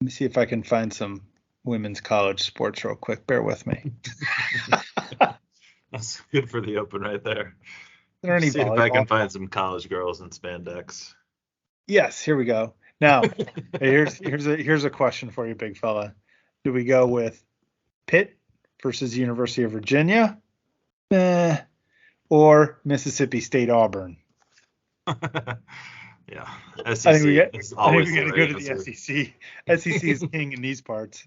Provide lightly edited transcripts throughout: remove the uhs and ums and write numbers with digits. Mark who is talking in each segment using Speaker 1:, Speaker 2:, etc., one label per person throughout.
Speaker 1: me see if I can find some women's college sports real quick. Bear with me.
Speaker 2: That's good for the open right there.
Speaker 1: Is there any
Speaker 2: See if I can
Speaker 1: volleyball?
Speaker 2: find some college girls in spandex.
Speaker 1: Yes, here we go. Now, here's a question for you, big fella. Do we go with Pitt versus University of Virginia, or Mississippi State Auburn?
Speaker 2: Yeah,
Speaker 1: I think
Speaker 2: SEC
Speaker 1: we get.
Speaker 2: is
Speaker 1: I think
Speaker 2: always
Speaker 1: we
Speaker 2: the
Speaker 1: got to
Speaker 2: right
Speaker 1: go to the
Speaker 2: answer.
Speaker 1: SEC. SEC is king in these parts,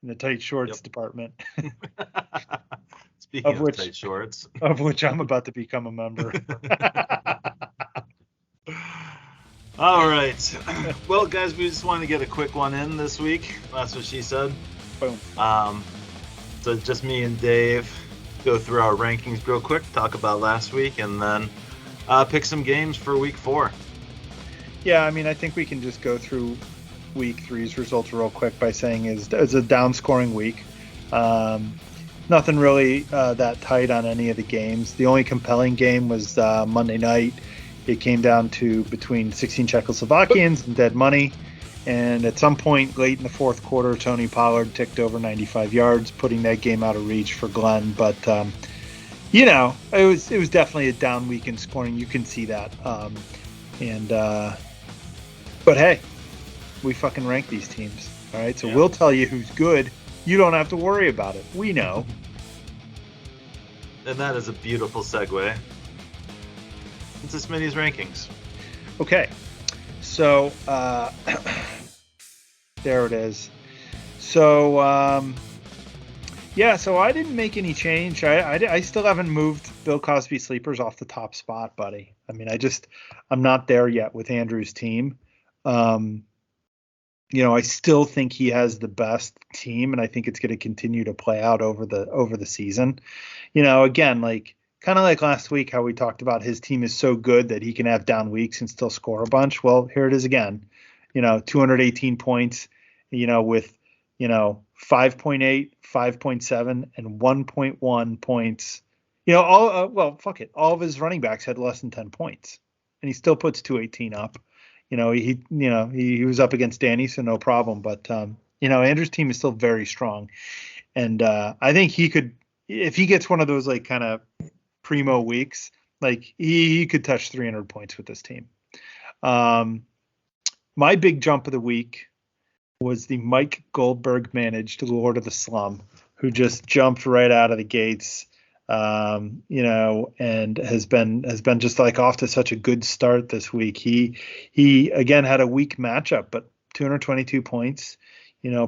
Speaker 1: in the tight shorts
Speaker 2: Yep.
Speaker 1: department,
Speaker 2: Speaking
Speaker 1: of
Speaker 2: of
Speaker 1: which
Speaker 2: tight shorts.
Speaker 1: I'm about to become a member.
Speaker 2: All right. Well, guys, we just wanted to get a quick one in this week. That's what she said.
Speaker 1: Boom.
Speaker 2: So just me and Dave go through our rankings real quick, talk about last week, and then pick some games for week 4.
Speaker 1: Yeah, I mean, I think we can just go through week 3's results real quick by saying it's a down scoring week. Nothing really that tight on any of the games. The only compelling game was Monday night. It came down to between 16 Czechoslovakians and dead money. And at some point late in the fourth quarter, Tony Pollard ticked over 95 yards, putting that game out of reach for Glenn. But, it was definitely a down week in scoring. You can see that. But hey, we fucking rank these teams. All right. So we'll tell you who's good. You don't have to worry about it. We know.
Speaker 2: And that is a beautiful segue into Smitty's rankings.
Speaker 1: Okay. So, there it is. So, so I didn't make any change. I still haven't moved Bill Cosby Sleepers off the top spot, buddy. I mean, I'm not there yet with Andrew's team. I still think he has the best team, and I think it's going to continue to play out over the season. Again, kind of like last week, how we talked about his team is so good that he can have down weeks and still score a bunch. Well, here it is again. 218 points, with 5.8, 5.7, and 1.1 points. All of his running backs had less than 10 points, and he still puts 218 up. He was up against Danny, so no problem. But Andrew's team is still very strong, and I think he could, if he gets one of those kind of primo weeks, he could touch 300 points with this team. My big jump of the week was the Mike Goldberg managed Lord of the Slum, who just jumped right out of the gates. And has been just off to such a good start this week. He again had a weak matchup, but 222 points,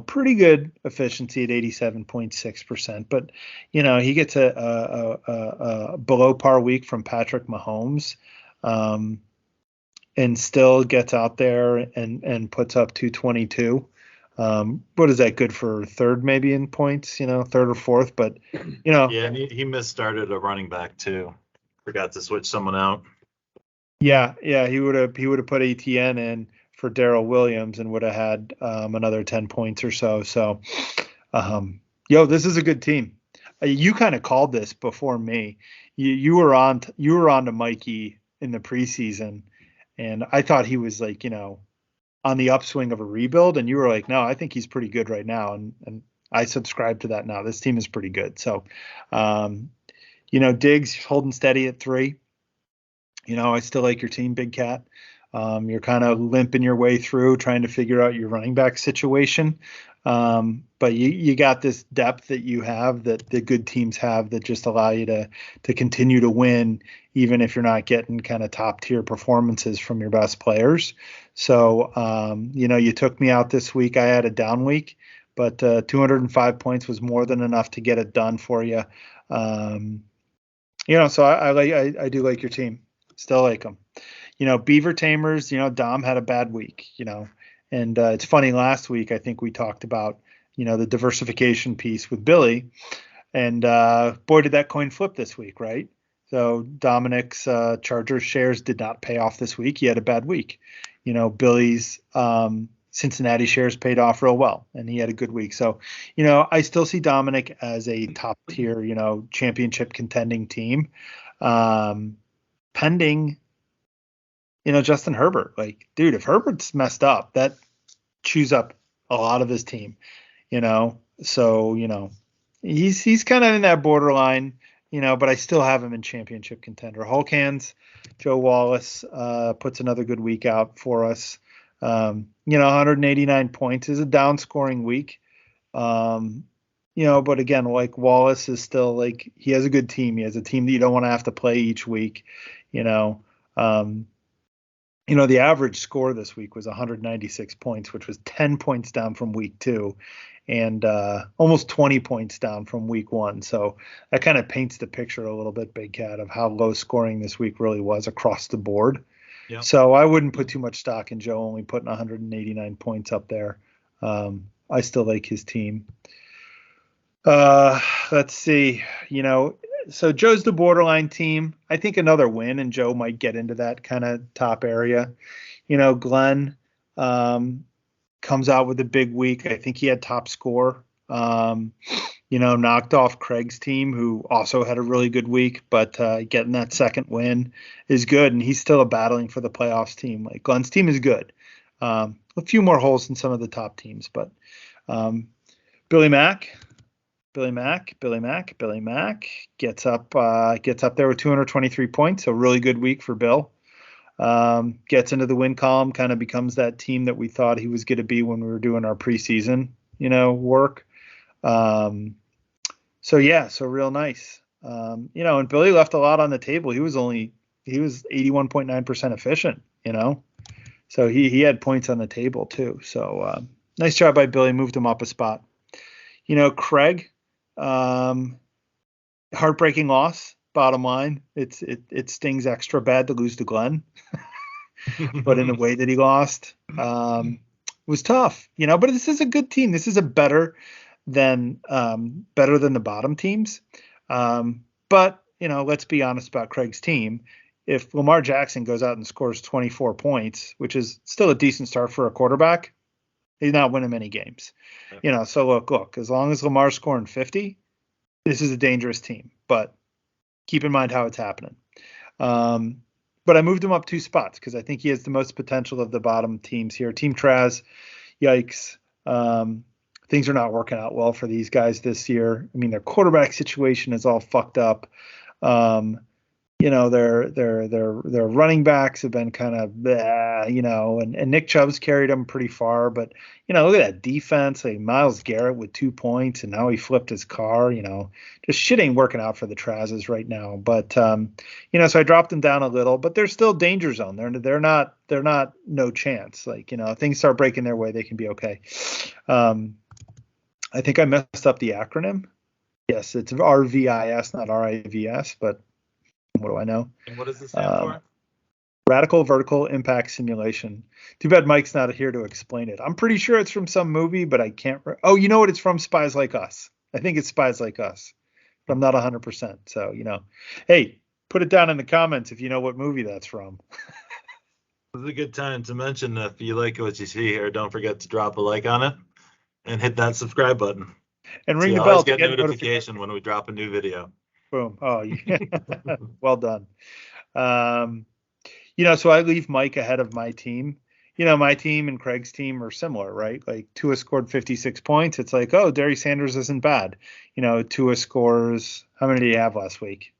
Speaker 1: pretty good efficiency at 87.6%. But, he gets a below par week from Patrick Mahomes, and still gets out there and puts up 222. What is that, good for third maybe in points, third or fourth, but
Speaker 2: Yeah, and he misstarted a running back too. Forgot to switch someone out.
Speaker 1: Yeah, he would have put ATN in for Darrell Williams and would have had another 10 points or so. So this is a good team. You kind of called this before me. You were on to Mikey in the preseason, and I thought he was on the upswing of a rebuild, and you were like, no, I think he's pretty good right now, and I subscribe to that now. This team is pretty good. So, Diggs holding steady at 3. I still like your team, Big Cat. You're kind of limping your way through trying to figure out your running back situation. But you got this depth that you have, that the good teams have, that just allow you to continue to win, even if you're not getting kind of top tier performances from your best players. So, you took me out this week. I had a down week, but 205 points was more than enough to get it done for you. So I do like your team. Still like them. Beaver Tamers, Dom had a bad week, and it's funny, last week I think we talked about, the diversification piece with Billy, and boy, did that coin flip this week, right? So Dominic's Chargers shares did not pay off this week. He had a bad week. Billy's Cincinnati shares paid off real well, and he had a good week. So, I still see Dominic as a top tier, championship contending team, pending, Justin Herbert. Dude, if Herbert's messed up, that chews up a lot of his team, So, he's kind of in that borderline, but I still have him in championship contender. Hulk hands, Joe Wallace puts another good week out for us. 189 points is a down scoring week. But again, like Wallace is still like he has a good team. He has a team that you don't want to have to play each week. The average score this week was 196 points, which was 10 points down from week 2 and almost 20 points down from week 1. So that kind of paints the picture a little bit, Big Cat, of how low scoring this week really was across the board. Yep. So I wouldn't put too much stock in Joe only putting 189 points up there. I still like his team. Let's see, so Joe's the borderline team. I think another win, and Joe might get into that kind of top area. Glenn comes out with a big week. I think he had top score. Knocked off Craig's team, who also had a really good week, but getting that second win is good, and he's still battling for the playoffs team. Like Glenn's team is good. A few more holes than some of the top teams, but Billy Mack gets up there with 223 points. So really good week for Bill. Gets into the win column, kind of becomes that team that we thought he was going to be when we were doing our preseason, work. So real nice. And Billy left a lot on the table. He was 81.9% efficient, so he had points on the table too. So nice job by Billy, moved him up a spot. Craig, heartbreaking loss. Bottom line, it stings extra bad to lose to Glenn, but in the way that he lost, was tough. But this is a good team. This is better than the bottom teams. But let's be honest about Craig's team. If Lamar Jackson goes out and scores 24 points, which is still a decent start for a quarterback, he's not winning many games. So look, as long as Lamar's scoring 50, this is a dangerous team, but keep in mind how it's happening. But I moved him up 2 spots because I think he has the most potential of the bottom teams here. Team Traz, yikes. Things are not working out well for these guys this year. I mean, their quarterback situation is all fucked up. Their running backs have been kind of, and Nick Chubb's carried them pretty far. But, look at that defense. Like Myles Garrett with 2 points, and now he flipped his car. Just shit ain't working out for the Trazes right now. But, so I dropped them down a little. But they're still danger zone. They're not no chance. Like, things start breaking their way, they can be okay. I think I messed up the acronym. Yes, it's RVIS, not RIVS, but what do I know?
Speaker 2: And what does this stand for?
Speaker 1: Radical Vertical Impact Simulation. Too bad Mike's not here to explain it. I'm pretty sure it's from some movie, but I can't. Oh, you know what? It's from Spies Like Us. I think it's Spies Like Us, but I'm not 100%. So, hey, put it down in the comments if you know what movie that's from.
Speaker 2: This is a good time to mention if you like what you see here, don't forget to drop a like on it and hit that subscribe button.
Speaker 1: And ring the bell
Speaker 2: to get notification when we drop a new video.
Speaker 1: Boom. Oh, yeah. Well done. So I leave Mike ahead of my team. My team and Craig's team are similar, right? Like Tua scored 56 points. It's like, oh, Derry Sanders isn't bad. Tua scores, how many did he have last week?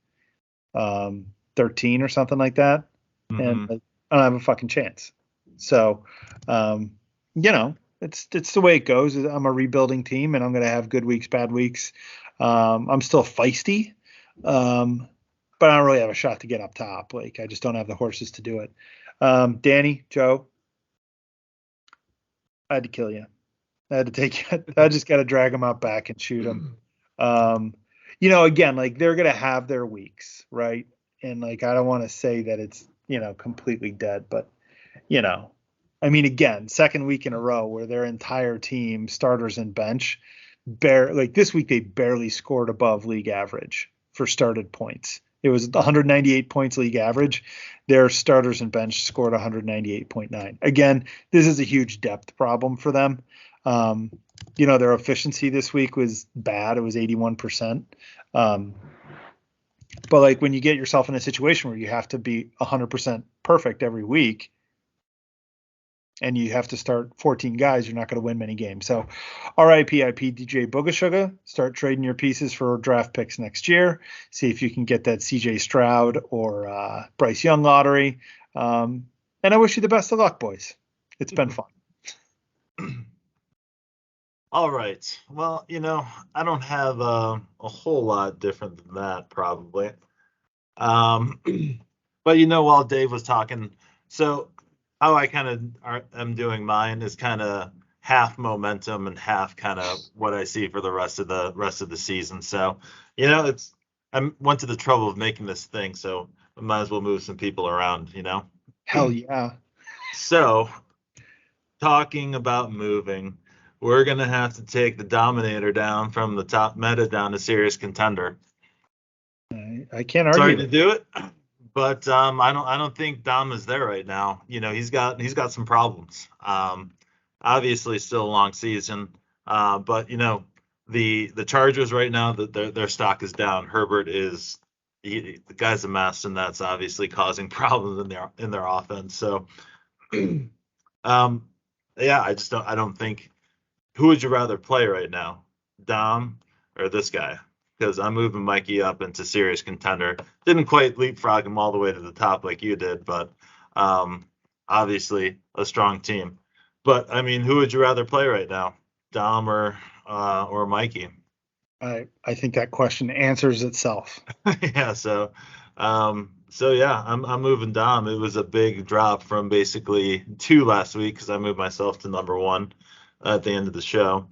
Speaker 1: 13 or something like that. Mm-hmm. And I don't have a fucking chance. So, it's the way it goes. I'm a rebuilding team, and I'm going to have good weeks, bad weeks. I'm still feisty, but I don't really have a shot to get up top. Like, I just don't have the horses to do it. Danny, Joe, I had to kill you. I had to take it. I just got to drag them out back and shoot them. Again, like they're going to have their weeks, right? And like, I don't want to say that it's, completely dead, but, I mean, again, second week in a row where their entire team, starters and bench, this week they barely scored above league average for started points. It was 198 points league average. Their starters and bench scored 198.9. Again, this is a huge depth problem for them. Their efficiency this week was bad. It was 81%. But like when you get yourself in a situation where you have to be 100% perfect every week, and you have to start 14 guys, you're not going to win many games. So RIPIP DJ Boogashuga, start trading your pieces for draft picks next year. See if you can get that CJ Stroud or Bryce Young lottery. And I wish you the best of luck, boys. It's been fun.
Speaker 2: All right. Well, I don't have a whole lot different than that, probably. But while Dave was talking, so how I kind of am doing mine is kind of half momentum and half kind of what I see for the rest of the season. So, I went to the trouble of making this thing, so I might as well move some people around,
Speaker 1: Hell yeah.
Speaker 2: So, talking about moving, we're gonna have to take the Dominator down from the top meta down to serious contender.
Speaker 1: I can't argue.
Speaker 2: Sorry to do it, but I don't think Dom is there right now. He's got some problems. Obviously, still a long season, but the Chargers right now, their stock is down. Herbert is the guy's a mess, and that's obviously causing problems in their offense. So, yeah, I don't think. Who would you rather play right now, Dom or this guy? Because I'm moving Mikey up into serious contender. Didn't quite leapfrog him all the way to the top like you did, but obviously a strong team. But I mean, who would you rather play right now, Dom or Mikey?
Speaker 1: I think that question answers itself.
Speaker 2: Yeah. So yeah, I'm moving Dom. It was a big drop from basically 2 last week because I moved myself to number 1 at the end of the show,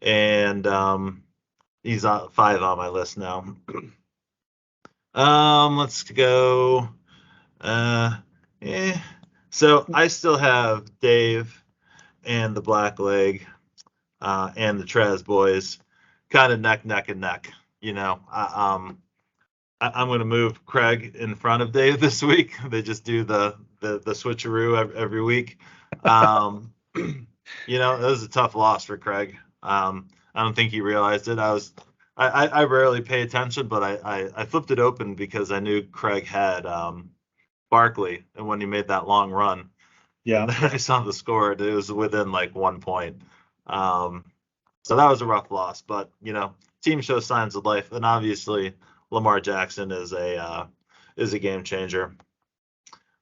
Speaker 2: and he's 5 on my list now. Let's go. So I still have Dave and the Black Leg and the Trez boys kind of neck and neck. I'm going to move Craig in front of Dave this week. They just do the switcheroo every week. It was a tough loss for Craig. I don't think he realized it. I rarely pay attention, but I flipped it open because I knew Craig had Barkley, and when he made that long run,
Speaker 1: yeah,
Speaker 2: and then I saw the score. It was within like 1 point. So that was a rough loss, but team shows signs of life, and obviously Lamar Jackson is a game changer.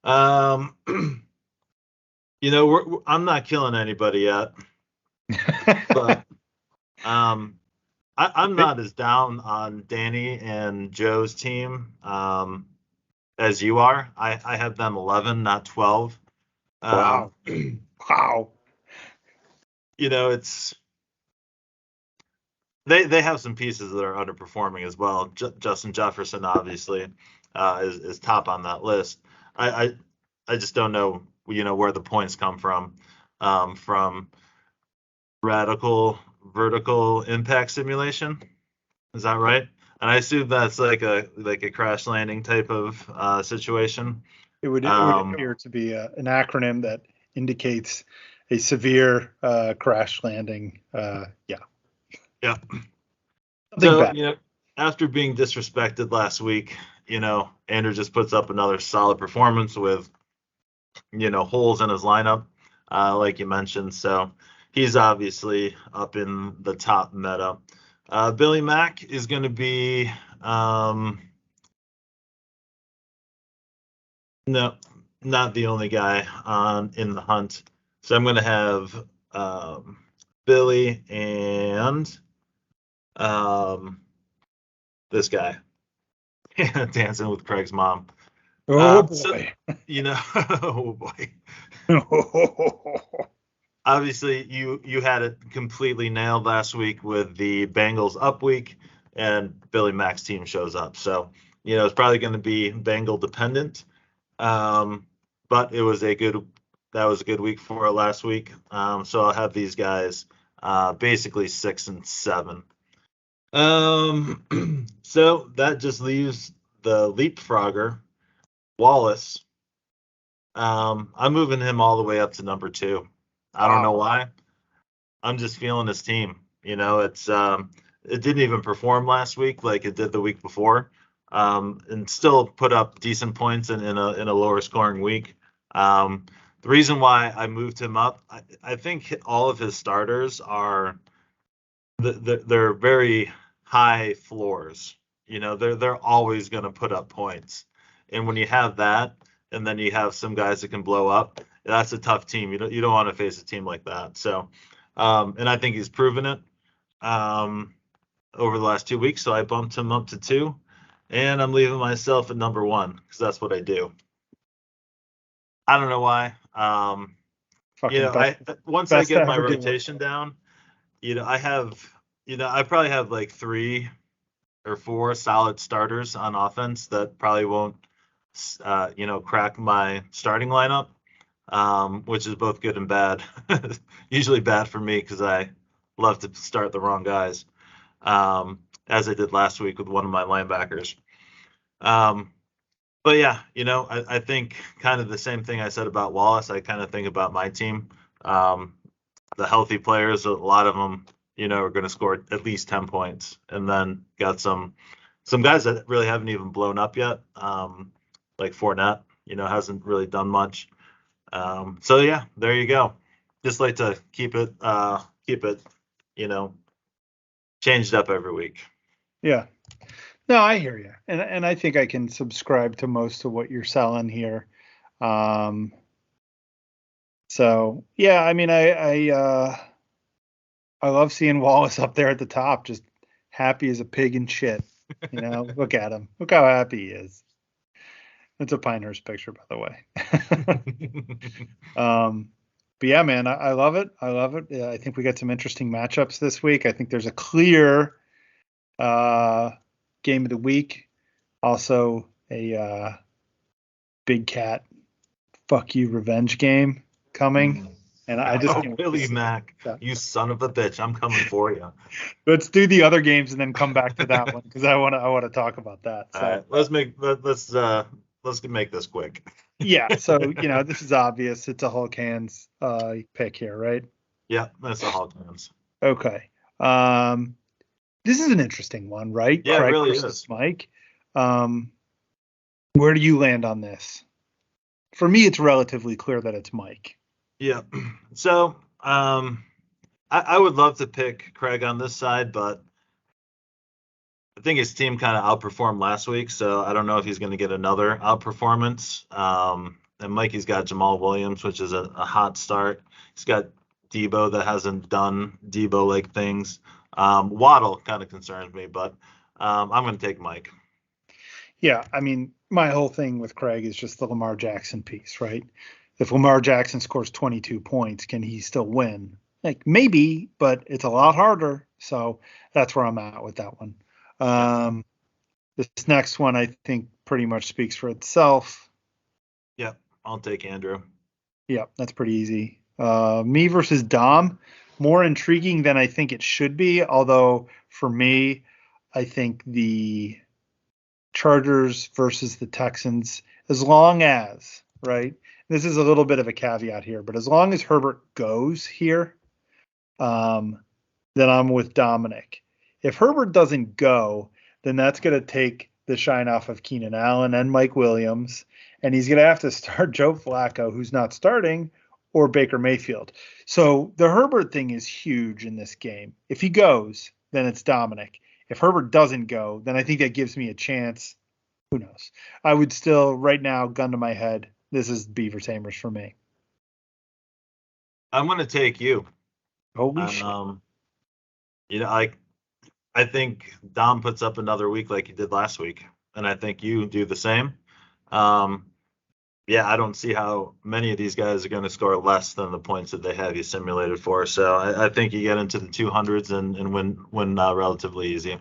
Speaker 2: I'm not killing anybody yet, but I'm not as down on Danny and Joe's team as you are. I have them 11, not 12.
Speaker 1: Wow. Wow.
Speaker 2: It's they have some pieces that are underperforming as well. Justin Jefferson obviously is top on that list. I just don't know where the points come from radical vertical impact simulation. Is that right? And I assume that's like a crash landing type of situation.
Speaker 1: It would appear to be an acronym that indicates a severe crash landing. Yeah.
Speaker 2: So, after being disrespected last week, Andrew just puts up another solid performance with, holes in his lineup, like you mentioned. So he's obviously up in the top meta. Billy Mack is going to be no, not the only guy in the hunt. So I'm going to have Billy and this guy dancing with Craig's mom.
Speaker 1: Oh boy.
Speaker 2: So, oh boy. Obviously, you had it completely nailed last week with the Bengals up week, and Billy Mack's team shows up. So, it's probably going to be Bengal dependent. But it was a good week for last week. So I'll have these guys basically 6 and 7. So that just leaves the leapfrogger, Wallace. I'm moving him all the way up to number 2. I don't know why. I'm just feeling his team. It's it didn't even perform last week like it did the week before, and still put up decent points in a lower scoring week. the reason why I moved him up, I think all of his starters are they're very high floors. They're always going to put up points. And when you have that, and then you have some guys that can blow up, that's a tough team. You don't want to face a team like that. So, and I think he's proven it over the last 2 weeks. So I bumped him up to 2, and I'm leaving myself at number 1 because that's what I do. I don't know why. Once I get my rotation down, I probably have like 3 or 4 solid starters on offense that probably won't, crack my starting lineup, which is both good and bad. Usually bad for me because I love to start the wrong guys, as I did last week with one of my linebackers. But yeah, I think kind of the same thing I said about Wallace. I kind of think about my team. The healthy players, a lot of them, are going to score at least 10 points, and then got some guys that really haven't even blown up yet, like Fournette, hasn't really done much. So yeah, there you go. Just like to keep it, changed up every week.
Speaker 1: Yeah. No, I hear you, and I think I can subscribe to most of what you're selling here. So yeah, I mean, I love seeing Wallace up there at the top, just happy as a pig in shit. Look at him. Look how happy he is. It's a Pinehurst picture, by the way. But yeah, man, I love it. I love it. I think we got some interesting matchups this week. I think there's a clear game of the week. Also a big cat fuck you revenge game coming. And I just
Speaker 2: Billy Mack, you son of a bitch, I'm coming for you.
Speaker 1: Let's do the other games and then come back to that one because I want to talk about that. So,
Speaker 2: all right, let's make this quick.
Speaker 1: Yeah, so this is obvious. It's a Hulk hands pick here, right?
Speaker 2: Yeah, that's a Hulk hands.
Speaker 1: Okay. This is an interesting one, right?
Speaker 2: Yeah,
Speaker 1: Craig
Speaker 2: it really
Speaker 1: versus
Speaker 2: is.
Speaker 1: Mike. Where do you land on this? For me, it's relatively clear that it's Mike.
Speaker 2: Yeah. So I would love to pick Craig on this side, but I think his team kind of outperformed last week, so I don't know if he's going to get another outperformance. And Mikey's got Jamal Williams, which is a hot start. He's got Debo that hasn't done Debo-like things. Waddle kind of concerns me, but I'm going to take Mike.
Speaker 1: Yeah, I mean, my whole thing with Craig is just the Lamar Jackson piece, right? If Lamar Jackson scores 22 points, can he still win? Like, maybe, but it's a lot harder. So that's where I'm at with that one. This next one, I think, pretty much speaks for itself.
Speaker 2: Yeah, I'll take Andrew.
Speaker 1: Yeah, that's pretty easy. Me versus Dom, more intriguing than I think it should be. Although, for me, I think the Chargers versus the Texans, as long as, right, this is a little bit of a caveat here, but as long as Herbert goes here, then I'm with Dominic. If Herbert doesn't go, then that's going to take the shine off of Keenan Allen and Mike Williams, and he's going to have to start Joe Flacco, who's not starting, or Baker Mayfield. So the Herbert thing is huge in this game. If he goes, then it's Dominic. If Herbert doesn't go, then I think that gives me a chance. Who knows? I would still, right now, gun to my head, this is Beaver Tamers for me.
Speaker 2: I'm going to take you.
Speaker 1: Holy shit.
Speaker 2: I think Dom puts up another week like he did last week, and I think you do the same. Yeah, I don't see how many of these guys are going to score less than the points that they have you simulated for. So I think you get into the 200s and win relatively easy.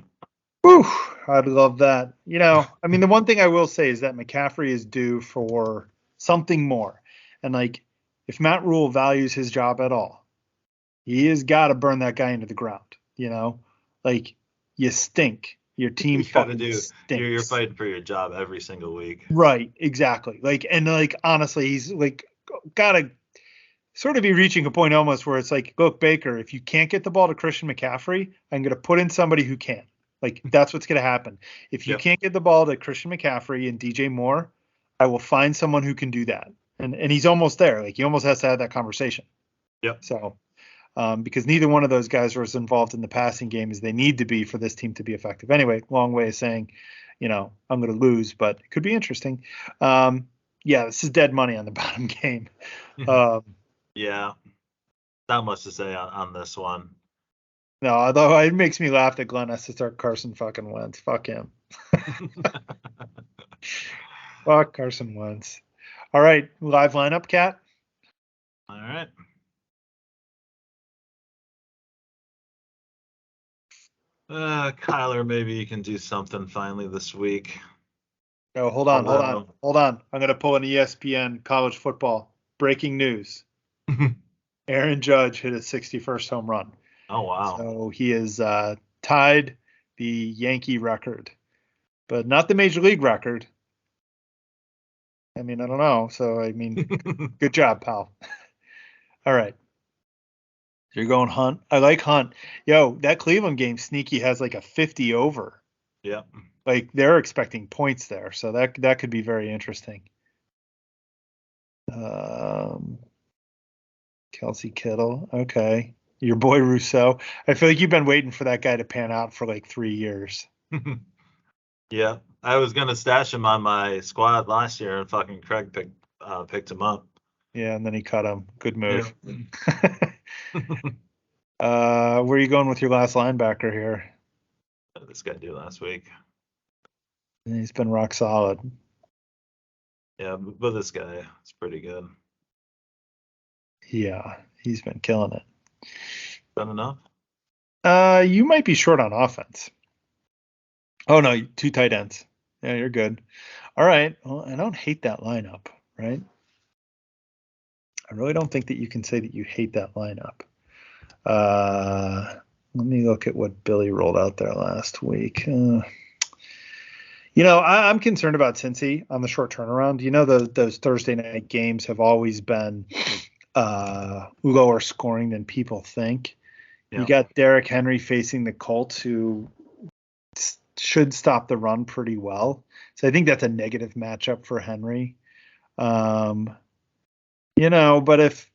Speaker 1: Whew, I'd love that. I mean, the one thing I will say is that McCaffrey is due for something more. And if Matt Rule values his job at all, he has got to burn that guy into the ground. You stink. Your team stinks.
Speaker 2: You're fighting for your job every single week.
Speaker 1: Right, exactly. Honestly, he's got to sort of be reaching a point almost where it's look, Baker, if you can't get the ball to Christian McCaffrey, I'm going to put in somebody who can. That's what's going to happen. If you can't get the ball to Christian McCaffrey and DJ Moore, I will find someone who can do that. and he's almost there. Like, he almost has to have that conversation.
Speaker 2: Yep.
Speaker 1: So, because neither one of those guys are as involved in the passing game as they need to be for this team to be effective. Anyway, long way of saying, I'm going to lose, but it could be interesting. Yeah, this is dead money on the bottom game.
Speaker 2: Yeah, not much to say on this one.
Speaker 1: No, although it makes me laugh that Glenn has to start Carson fucking Wentz. Fuck him. Fuck Carson Wentz. All right, live lineup, Cat.
Speaker 2: All right. Kyler, maybe you can do something finally this week.
Speaker 1: Oh, hold on. I'm going to pull an ESPN college football. Breaking news. Aaron Judge hit his 61st home run.
Speaker 2: Oh, wow.
Speaker 1: So he is tied the Yankee record, but not the Major League record. I mean, I don't know. So, I mean, good job, pal. All right. You're going Hunt. I like Hunt. Yo, that Cleveland game, Sneaky has like a 50 over.
Speaker 2: Yeah.
Speaker 1: Like, they're expecting points there. So that could be very interesting. Kelsey Kittle. Okay. Your boy Rousseau. I feel like you've been waiting for that guy to pan out for like 3 years.
Speaker 2: Yeah. I was going to stash him on my squad last year, and fucking Craig picked him up.
Speaker 1: Yeah, and then he cut him. Good move.
Speaker 2: Yeah.
Speaker 1: Where are you going with your last linebacker here?
Speaker 2: What did this guy do last week?
Speaker 1: He's been rock solid.
Speaker 2: Yeah, but this guy is pretty good.
Speaker 1: Yeah, he's been killing it.
Speaker 2: Done enough?
Speaker 1: You might be short on offense. Oh, no, 2 tight ends. Yeah, you're good. All right. Well, I don't hate that lineup, right? I really don't think that you can say that you hate that lineup. Let me look at what Billy rolled out there last week. I'm concerned about Cincy on the short turnaround. Those Thursday night games have always been lower scoring than people think. Yeah. You got Derrick Henry facing the Colts, who should stop the run pretty well. So I think that's a negative matchup for Henry. But if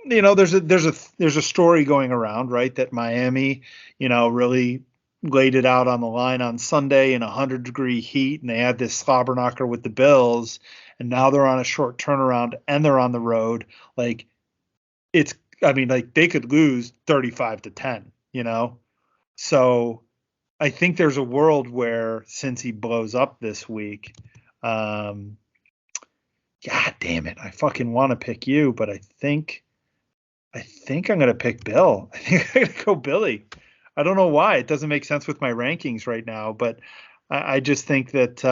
Speaker 1: there's a story going around, right, that Miami, really laid it out on the line on Sunday in 100-degree heat, and they had this slobber knocker with the Bills, and now they're on a short turnaround and they're on the road. Like, they could lose 35-10, So I think there's a world where, since he blows up this week, God damn it, I fucking want to pick you, but I think I'm going to pick Bill. I think I'm going to go Billy. I don't know why. It doesn't make sense with my rankings right now, but I just think that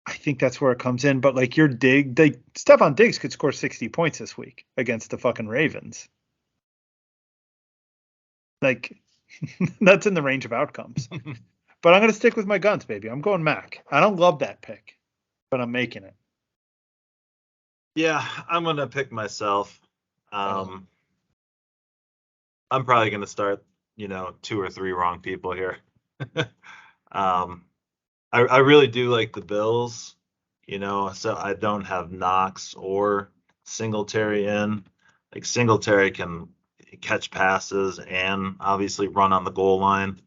Speaker 1: I think that's where it comes in. But like, Stephon Diggs could score 60 points this week against the fucking Ravens. Like, that's in the range of outcomes. But I'm going to stick with my guns, baby. I'm going Mac. I don't love that pick, but I'm making it.
Speaker 2: Yeah, I'm going to pick myself. I'm probably going to start, 2 or 3 wrong people here. I really do like the Bills, so I don't have Knox or Singletary in. Like, Singletary can catch passes and obviously run on the goal line,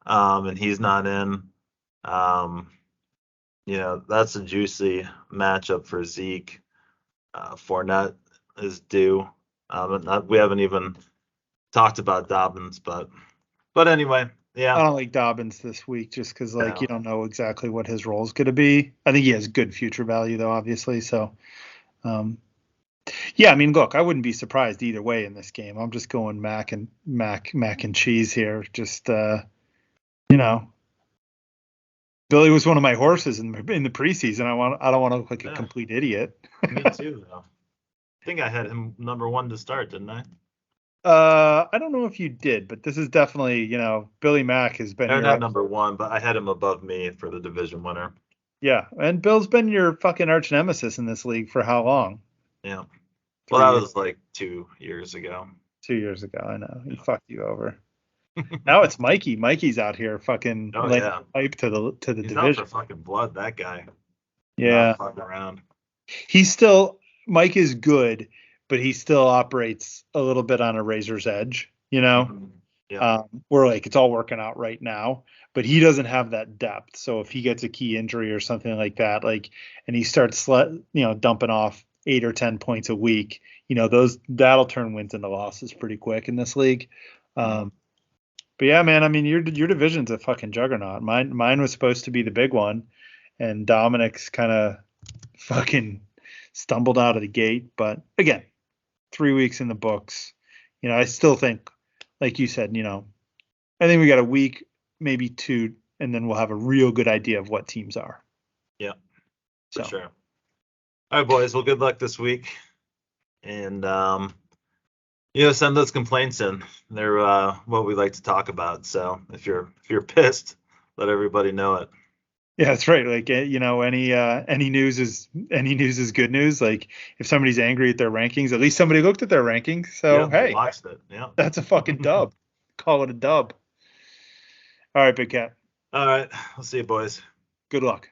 Speaker 2: and he's not in. That's a juicy matchup for Zeke. Fournette is due. We haven't even talked about Dobbins, but anyway, yeah.
Speaker 1: I don't like Dobbins this week just because, you don't know exactly what his role is going to be. I think he has good future value, though, obviously. So, yeah, I mean, look, I wouldn't be surprised either way in this game. I'm just going mac and cheese here. Just, Billy was one of my horses in the preseason. I don't want to look like a complete idiot.
Speaker 2: Me too, though. I think I had him number 1 to start, didn't I?
Speaker 1: I don't know if you did, but this is definitely, Billy Mack has been
Speaker 2: not number 1, but I had him above me for the division winner.
Speaker 1: Yeah, and Bill's been your fucking arch nemesis in this league for how long?
Speaker 2: Yeah. Well, that was like 2 years ago.
Speaker 1: 2 years ago, I know. He fucked you over. Now it's Mikey. Mikey's out here fucking pipe to the
Speaker 2: He's
Speaker 1: division.
Speaker 2: He's out for fucking blood, that guy.
Speaker 1: Yeah.
Speaker 2: Not fucking around.
Speaker 1: Mike is good, but he still operates a little bit on a razor's edge, you know.
Speaker 2: Mm-hmm. Yeah.
Speaker 1: Where like it's all working out right now, but he doesn't have that depth. So if he gets a key injury or something like that, like, and he starts, dumping off 8 or 10 points a week, that'll turn wins into losses pretty quick in this league. But yeah, man, I mean, your division's a fucking juggernaut. Mine was supposed to be the big one, and Dominic's kind of fucking stumbled out of the gate. But again, 3 weeks in the books. I still think, like you said, I think we got a week, maybe two, and then we'll have a real good idea of what teams are.
Speaker 2: Yeah, for sure. All right, boys. Well, good luck this week, and send those complaints in. They're what we like to talk about. So if you're pissed, let everybody know it.
Speaker 1: Yeah, that's right. Like, any news is good news. Like, if somebody's angry at their rankings, at least somebody looked at their rankings. So
Speaker 2: yeah,
Speaker 1: hey,
Speaker 2: watched it. Yeah,
Speaker 1: that's a fucking dub. Call it a dub. All right, Big Cat.
Speaker 2: All right, I'll see you, boys.
Speaker 1: Good luck.